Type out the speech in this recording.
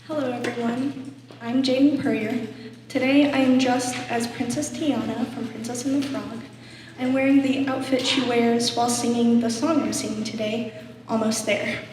Hello everyone, I'm Jaden Purrier. Today I am dressed as Princess Tiana from Princess and the Frog. I'm wearing the outfit she wears while singing the song I'm singing today, Almost There.